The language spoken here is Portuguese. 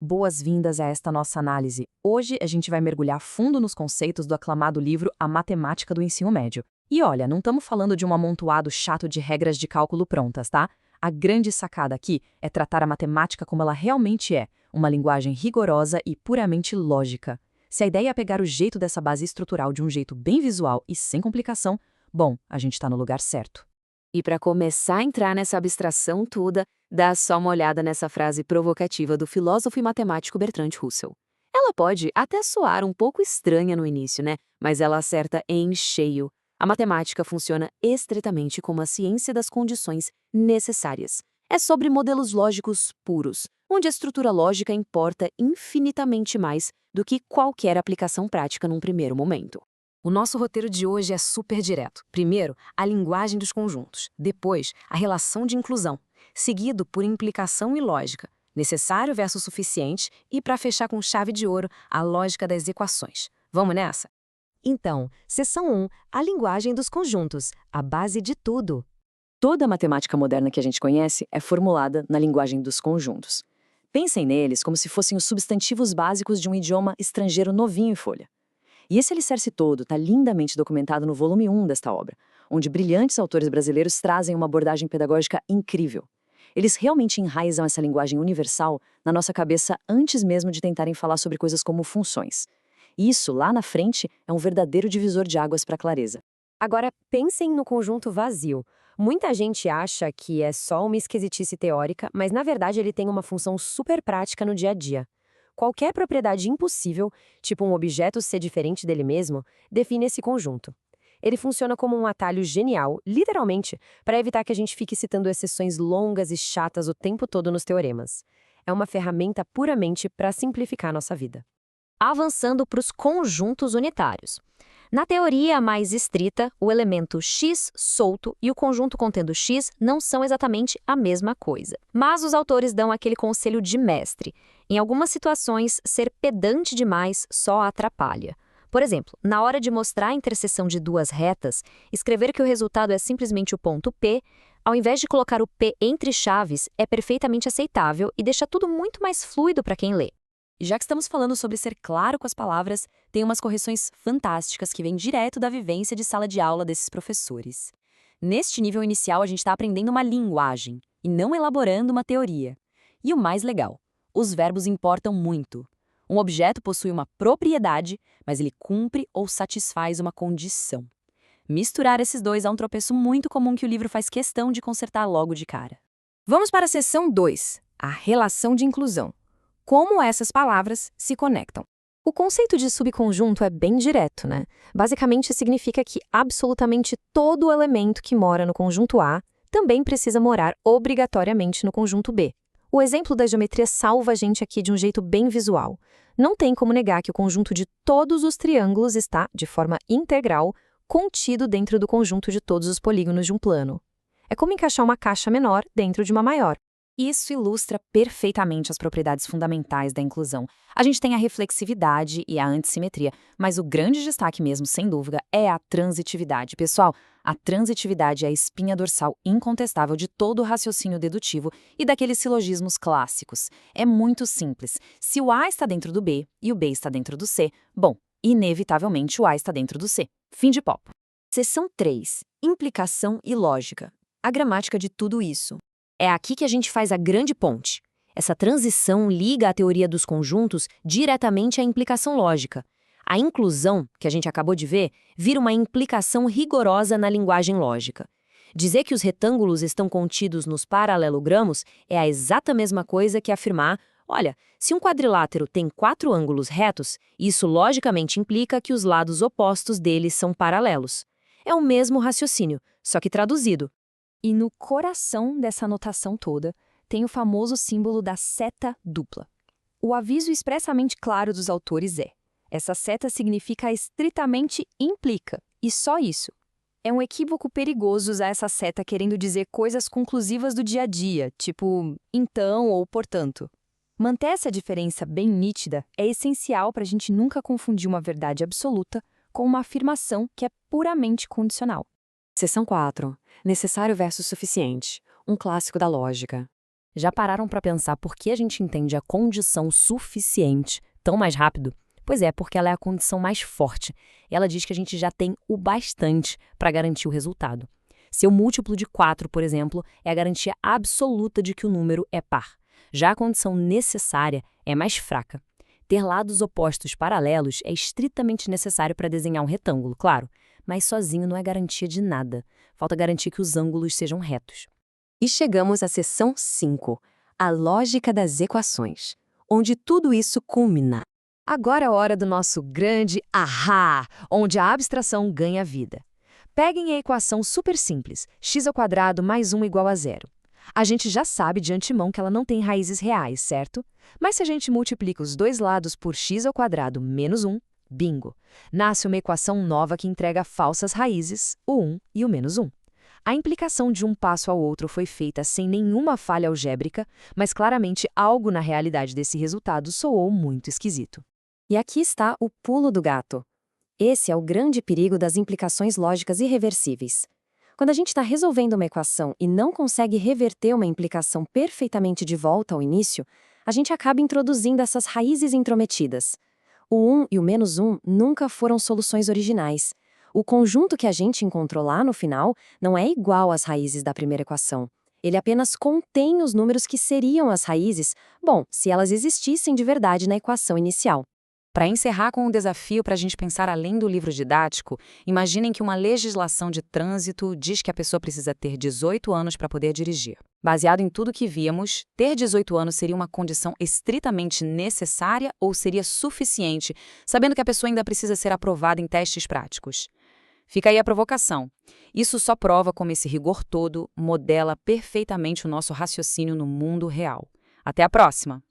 Boas-vindas a esta nossa análise. Hoje a gente vai mergulhar fundo nos conceitos do aclamado livro A Matemática do Ensino Médio. E olha, não estamos falando de um amontoado chato de regras de cálculo prontas, tá? A grande sacada aqui é tratar a matemática como ela realmente é, uma linguagem rigorosa e puramente lógica. Se a ideia é pegar o jeito dessa base estrutural de um jeito bem visual e sem complicação, bom, a gente está no lugar certo. E para começar a entrar nessa abstração toda, dá só uma olhada nessa frase provocativa do filósofo e matemático Bertrand Russell. Ela pode até soar um pouco estranha no início, né? Mas ela acerta em cheio. A matemática funciona estritamente como a ciência das condições necessárias. É sobre modelos lógicos puros, onde a estrutura lógica importa infinitamente mais do que qualquer aplicação prática num primeiro momento. O nosso roteiro de hoje é super direto. Primeiro, a linguagem dos conjuntos. Depois, a relação de inclusão. Seguido por implicação e lógica. Necessário versus suficiente. E, para fechar com chave de ouro, a lógica das equações. Vamos nessa? Então, seção 1, a linguagem dos conjuntos, a base de tudo. Toda a matemática moderna que a gente conhece é formulada na linguagem dos conjuntos. Pensem neles como se fossem os substantivos básicos de um idioma estrangeiro novinho em folha. E esse alicerce todo está lindamente documentado no volume 1 desta obra, onde brilhantes autores brasileiros trazem uma abordagem pedagógica incrível. Eles realmente enraizam essa linguagem universal na nossa cabeça antes mesmo de tentarem falar sobre coisas como funções. E isso, lá na frente, é um verdadeiro divisor de águas para a clareza. Agora, pensem no conjunto vazio. Muita gente acha que é só uma esquisitice teórica, mas na verdade ele tem uma função super prática no dia a dia. Qualquer propriedade impossível, tipo um objeto ser diferente dele mesmo, define esse conjunto. Ele funciona como um atalho genial, literalmente, para evitar que a gente fique citando exceções longas e chatas o tempo todo nos teoremas. É uma ferramenta puramente para simplificar nossa vida. Avançando para os conjuntos unitários. Na teoria mais estrita, o elemento x solto e o conjunto contendo x não são exatamente a mesma coisa. Mas os autores dão aquele conselho de mestre. Em algumas situações, ser pedante demais só atrapalha. Por exemplo, na hora de mostrar a interseção de duas retas, escrever que o resultado é simplesmente o ponto P, ao invés de colocar o P entre chaves, é perfeitamente aceitável e deixa tudo muito mais fluido para quem lê. E já que estamos falando sobre ser claro com as palavras, tem umas correções fantásticas que vêm direto da vivência de sala de aula desses professores. Neste nível inicial, a gente está aprendendo uma linguagem e não elaborando uma teoria. E o mais legal, os verbos importam muito. Um objeto possui uma propriedade, mas ele cumpre ou satisfaz uma condição. Misturar esses dois é um tropeço muito comum que o livro faz questão de consertar logo de cara. Vamos para a seção 2, a relação de inclusão. Como essas palavras se conectam. O conceito de subconjunto é bem direto, né? Basicamente significa que absolutamente todo elemento que mora no conjunto A também precisa morar obrigatoriamente no conjunto B. O exemplo da geometria salva a gente aqui de um jeito bem visual. Não tem como negar que o conjunto de todos os triângulos está, de forma integral, contido dentro do conjunto de todos os polígonos de um plano. É como encaixar uma caixa menor dentro de uma maior. Isso ilustra perfeitamente as propriedades fundamentais da inclusão. A gente tem a reflexividade e a antissimetria, mas o grande destaque mesmo, sem dúvida, é a transitividade. Pessoal, a transitividade é a espinha dorsal incontestável de todo o raciocínio dedutivo e daqueles silogismos clássicos. É muito simples. Se o A está dentro do B e o B está dentro do C, bom, inevitavelmente o A está dentro do C. Fim de papo. Seção 3. Implicação e lógica. A gramática de tudo isso. É aqui que a gente faz a grande ponte. Essa transição liga a teoria dos conjuntos diretamente à implicação lógica. A inclusão, que a gente acabou de ver, vira uma implicação rigorosa na linguagem lógica. Dizer que os retângulos estão contidos nos paralelogramos é a exata mesma coisa que afirmar, olha, se um quadrilátero tem 4 ângulos retos, isso logicamente implica que os lados opostos deles são paralelos. É o mesmo raciocínio, só que traduzido. E no coração dessa notação toda, tem o famoso símbolo da seta dupla. O aviso expressamente claro dos autores é: essa seta significa estritamente implica, e só isso. É um equívoco perigoso usar essa seta querendo dizer coisas conclusivas do dia a dia, tipo então ou portanto. Manter essa diferença bem nítida é essencial para a gente nunca confundir uma verdade absoluta com uma afirmação que é puramente condicional. Seção 4. Necessário versus suficiente. Um clássico da lógica. Já pararam para pensar por que a gente entende a condição suficiente tão mais rápido? Pois é, porque ela é a condição mais forte. Ela diz que a gente já tem o bastante para garantir o resultado. Seu múltiplo de 4, por exemplo, é a garantia absoluta de que o número é par. Já a condição necessária é mais fraca. Ter lados opostos paralelos é estritamente necessário para desenhar um retângulo, claro, mas sozinho não é garantia de nada. Falta garantir que os ângulos sejam retos. E chegamos à seção 5, a lógica das equações, onde tudo isso culmina. Agora é a hora do nosso grande ahá, onde a abstração ganha vida. Peguem a equação super simples, x² mais 1 igual a 0. A gente já sabe de antemão que ela não tem raízes reais, certo? Mas se a gente multiplica os dois lados por x² menos 1, bingo! Nasce uma equação nova que entrega falsas raízes, o 1 e o menos 1. A implicação de um passo ao outro foi feita sem nenhuma falha algébrica, mas claramente algo na realidade desse resultado soou muito esquisito. E aqui está o pulo do gato. Esse é o grande perigo das implicações lógicas irreversíveis. Quando a gente está resolvendo uma equação e não consegue reverter uma implicação perfeitamente de volta ao início, a gente acaba introduzindo essas raízes intrometidas. O 1 e o menos 1 nunca foram soluções originais. O conjunto que a gente encontrou lá no final não é igual às raízes da primeira equação. Ele apenas contém os números que seriam as raízes, bom, se elas existissem de verdade na equação inicial. Para encerrar com um desafio para a gente pensar além do livro didático, imaginem que uma legislação de trânsito diz que a pessoa precisa ter 18 anos para poder dirigir. Baseado em tudo que vimos, ter 18 anos seria uma condição estritamente necessária ou seria suficiente, sabendo que a pessoa ainda precisa ser aprovada em testes práticos? Fica aí a provocação. Isso só prova como esse rigor todo modela perfeitamente o nosso raciocínio no mundo real. Até a próxima!